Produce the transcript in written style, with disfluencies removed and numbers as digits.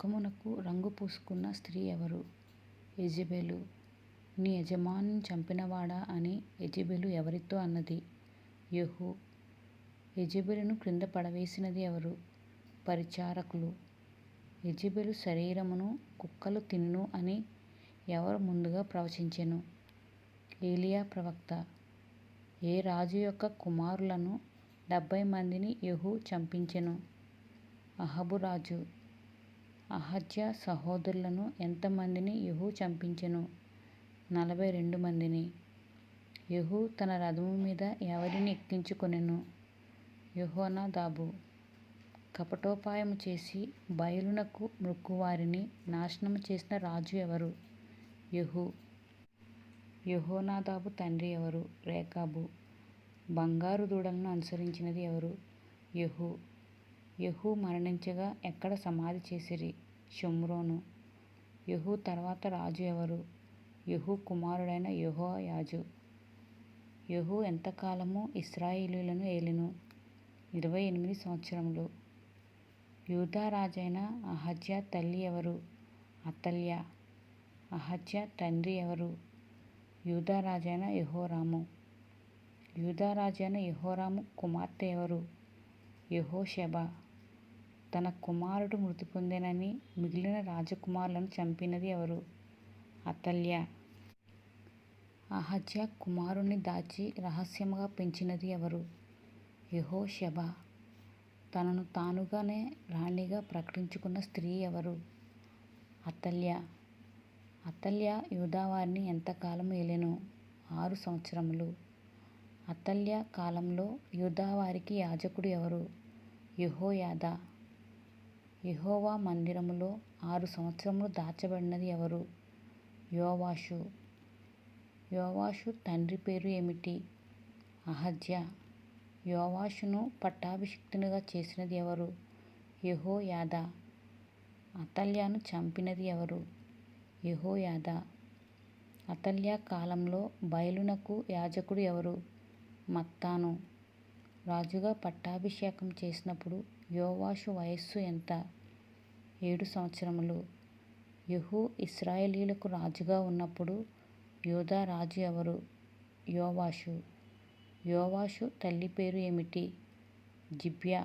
ముఖమునకు రంగు పూసుకున్న స్త్రీ ఎవరు? యెజెబెలు. నీ యజమానుని చంపినవాడా అని యెజెబెలు ఎవరితో అన్నది? యెహూ. యెజెబెలును క్రింద పడవేసినది ఎవరు? పరిచారకులు. యెజెబెలు శరీరమును కుక్కలు తినును అని ఎవరు ముందుగా ప్రవచించెను? ఏలీయా ప్రవక్త. ఏ రాజు యొక్క కుమారులను 70 మందిని యెహూ చంపించెను? అహాబు రాజు. అహజ్యా సహోదరులను ఎంతమందిని యెహూ చంపించెను? 42 మందిని. యెహూ తన రథము మీద ఎవరిని ఎక్కించుకొనెను? యెహోనాదాబు. కపటోపాయము చేసి బయలునకు మ్రొక్కువారిని నాశనము చేసిన రాజు ఎవరు? యెహూ. యెహోనాదాబు తండ్రి ఎవరు? రేకాబు. బంగారు దూడలను అనుసరించినది ఎవరు? యెహూ. యెహూ మరణించగా ఎక్కడ సమాధి చేసిరి? షోమ్రోను. యెహూ తర్వాత రాజు ఎవరు? యెహూ కుమారుడైన యెహోయాజు. యెహూ ఎంతకాలము ఇశ్రాయేలీయులను ఏలెను? 28 సంవత్సరములు. యూదా రాజైన అహజ్యా తల్లి ఎవరు? అతల్యా. అహజ్యా తండ్రి ఎవరు? యూదా రాజైన యెహోరాము. యూదా రాజైన యెహోరాము కుమార్తె ఎవరు? యెహోషెబ. తన కుమారుడు మృతి పొందెనని మిగిలిన రాజకుమారులను చంపినది ఎవరు? అతల్యా. అహజ్యా కుమారుణ్ణి దాచి రహస్యముగా పెంచినది ఎవరు? యెహోషెబ. తనను తానుగానే రాణిగా ప్రకటించుకున్న స్త్రీ ఎవరు? అతల్యా. అతల్యా యూదావారిని ఎంతకాలము ఏలెను? 6 సంవత్సరములు. అతల్యా కాలంలో యూదావారికి యాజకుడు ఎవరు? యెహోయాదా. యెహోవా మందిరములో 6 సంవత్సరములు దాచబడినది ఎవరు? యోవాషు. యోవాషు తండ్రి పేరు ఏమిటి? అహజ్యా. యోవాషును పట్టాభిషిక్తునిగా చేసినది ఎవరు? యెహోయాదా. అతల్యాను చంపినది ఎవరు? యెహోయాదా. అతల్యా కాలంలో బయలునకు యాజకుడు ఎవరు? మత్తాను. రాజుగా పట్టాభిషేకం చేసినప్పుడు యోవాషు వయస్సు ఎంత? 7 సంవత్సరములు. యెహూ ఇశ్రాయేలీయులకు రాజుగా ఉన్నప్పుడు యూదా రాజు ఎవరు? యోవాషు. యోవాషు తల్లి పేరు ఏమిటి? జిబ్యా.